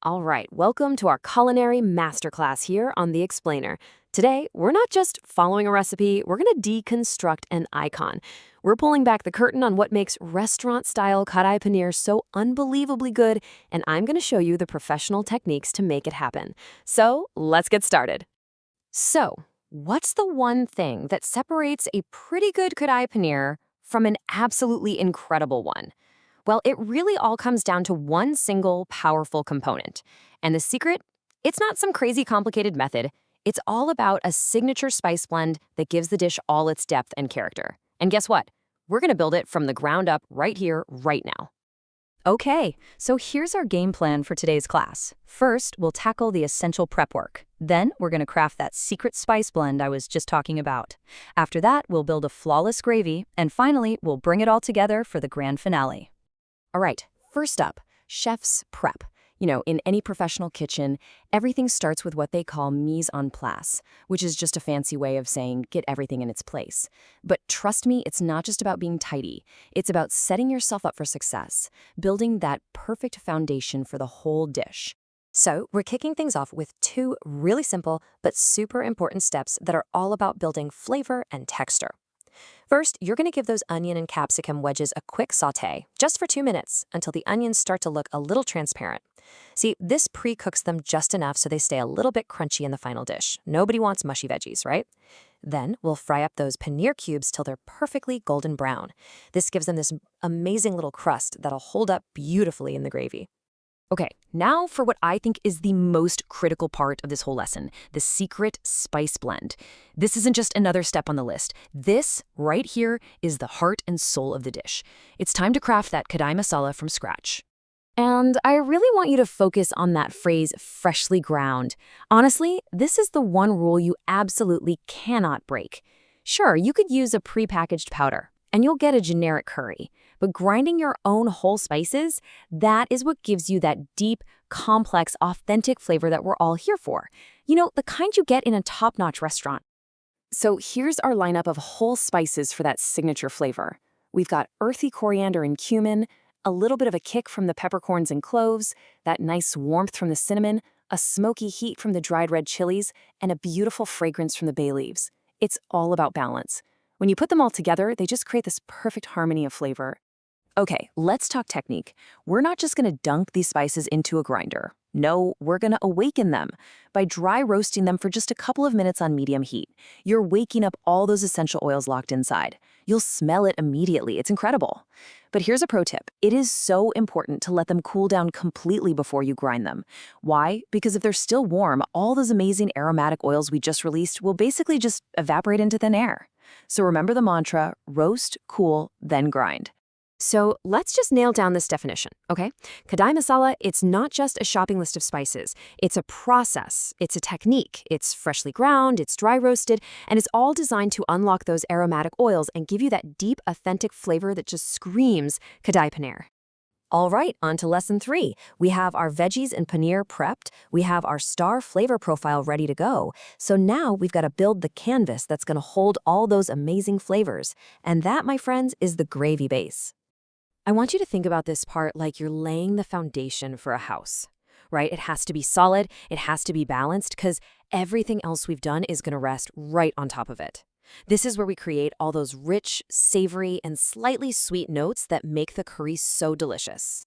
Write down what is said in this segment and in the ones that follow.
All right, welcome to our culinary masterclass here on The Explainer. Today, we're not just following a recipe, we're going to deconstruct an icon. We're pulling back the curtain on what makes restaurant-style Kadai Paneer so unbelievably good, and I'm going to show you the professional techniques to make it happen. So, let's get started. So, what's the one thing that separates a pretty good Kadai Paneer from an absolutely incredible one? Well, it really all comes down to one single powerful component. And the secret? It's not some crazy complicated method. It's all about a signature spice blend that gives the dish all its depth and character. And guess what? We're going to build it from the ground up right here, right now. Okay, so here's our game plan for today's class. First, we'll tackle the essential prep work. Then, we're going to craft that secret spice blend I was just talking about. After that, we'll build a flawless gravy. And finally, we'll bring it all together for the grand finale. All right, first up, chef's prep. In any professional kitchen, everything starts with what they call mise en place, which is just a fancy way of saying get everything in its place. But trust me, it's not just about being tidy. It's about setting yourself up for success, building that perfect foundation for the whole dish. So we're kicking things off with two really simple but super important steps that are all about building flavor and texture. First, you're going to give those onion and capsicum wedges a quick sauté, just for 2 minutes, until the onions start to look a little transparent. See, this pre-cooks them just enough so they stay a little bit crunchy in the final dish. Nobody wants mushy veggies, right? Then we'll fry up those paneer cubes till they're perfectly golden brown. This gives them this amazing little crust that'll hold up beautifully in the gravy. Okay, now for what I think is the most critical part of this whole lesson, the secret spice blend. This isn't just another step on the list. This, right here, is the heart and soul of the dish. It's time to craft that Kadai masala from scratch. And I really want you to focus on that phrase, freshly ground. Honestly, this is the one rule you absolutely cannot break. Sure, you could use a prepackaged powder, and you'll get a generic curry. But grinding your own whole spices, that is what gives you that deep, complex, authentic flavor that we're all here for. The kind you get in a top-notch restaurant. So here's our lineup of whole spices for that signature flavor. We've got earthy coriander and cumin, a little bit of a kick from the peppercorns and cloves, that nice warmth from the cinnamon, a smoky heat from the dried red chilies, and a beautiful fragrance from the bay leaves. It's all about balance. When you put them all together, they just create this perfect harmony of flavor. Okay, let's talk technique. We're not just going to dunk these spices into a grinder. No, we're going to awaken them by dry roasting them for just a couple of minutes on medium heat. You're waking up all those essential oils locked inside. You'll smell it immediately. It's incredible. But here's a pro tip. It is so important to let them cool down completely before you grind them. Why? Because if they're still warm, all those amazing aromatic oils we just released will basically just evaporate into thin air. So remember the mantra, roast, cool, then grind. So let's just nail down this definition, okay? Kadai masala, it's not just a shopping list of spices. It's a process, it's a technique, it's freshly ground, it's dry roasted, and it's all designed to unlock those aromatic oils and give you that deep, authentic flavor that just screams Kadai Paneer. All right, on to lesson 3. We have our veggies and paneer prepped. We have our star flavor profile ready to go. So now we've got to build the canvas that's going to hold all those amazing flavors. And that, my friends, is the gravy base. I want you to think about this part like you're laying the foundation for a house, right? It has to be solid, it has to be balanced, because everything else we've done is going to rest right on top of it. This is where we create all those rich, savory, and slightly sweet notes that make the curry so delicious.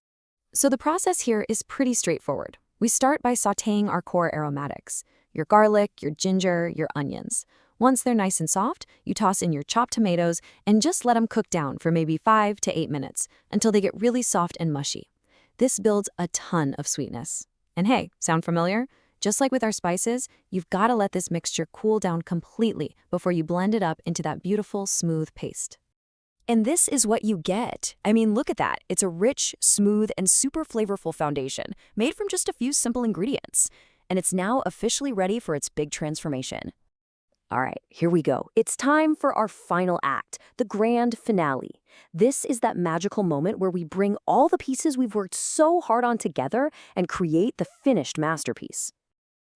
So the process here is pretty straightforward. We start by sautéing our core aromatics, your garlic, your ginger, your onions. Once they're nice and soft, you toss in your chopped tomatoes and just let them cook down for maybe 5 to 8 minutes until they get really soft and mushy. This builds a ton of sweetness. And hey, sound familiar? Just like with our spices, you've got to let this mixture cool down completely before you blend it up into that beautiful, smooth paste. And this is what you get. I mean, look at that. It's a rich, smooth, and super flavorful foundation made from just a few simple ingredients. And it's now officially ready for its big transformation. All right, here we go. It's time for our final act, the grand finale. This is that magical moment where we bring all the pieces we've worked so hard on together and create the finished masterpiece.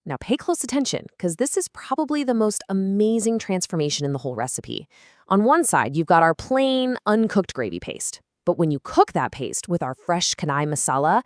Now pay close attention, because this is probably the most amazing transformation in the whole recipe. On one side, you've got our plain, uncooked gravy paste. But when you cook that paste with our fresh Kadai masala,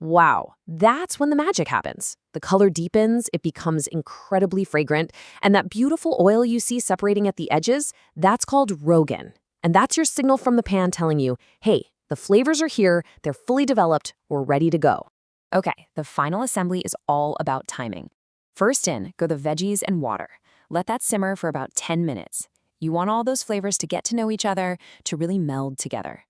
Wow, that's when the magic happens. The color deepens, it becomes incredibly fragrant, and that beautiful oil you see separating at the edges, that's called rogan. And that's your signal from the pan telling you, hey, the flavors are here, they're fully developed, we're ready to go. Okay, the final assembly is all about timing. First in, go the veggies and water. Let that simmer for about 10 minutes. You want all those flavors to get to know each other, to really meld together.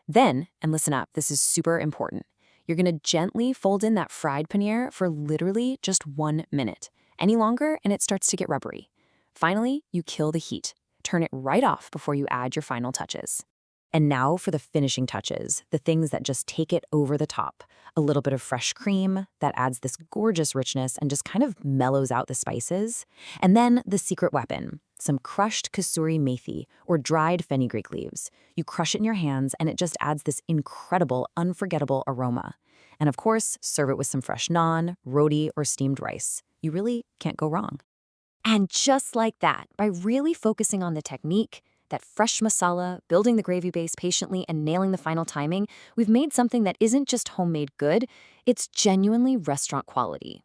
Then, and listen up, this is super important. You're gonna gently fold in that fried paneer for literally just 1 minute. Any longer, and it starts to get rubbery. Finally, you kill the heat. Turn it right off before you add your final touches. And now for the finishing touches, the things that just take it over the top. A little bit of fresh cream that adds this gorgeous richness and just kind of mellows out the spices. And then the secret weapon, some crushed kasuri methi or dried fenugreek leaves. You crush it in your hands and it just adds this incredible, unforgettable aroma. And of course, serve it with some fresh naan, roti, or steamed rice. You really can't go wrong. And just like that, by really focusing on the technique, that fresh masala, building the gravy base patiently, and nailing the final timing, we've made something that isn't just homemade good, it's genuinely restaurant quality.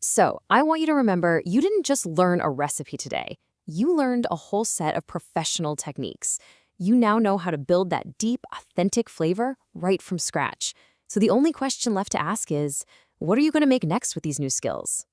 So, I want you to remember, you didn't just learn a recipe today. You learned a whole set of professional techniques. You now know how to build that deep, authentic flavor right from scratch. So the only question left to ask is, what are you going to make next with these new skills?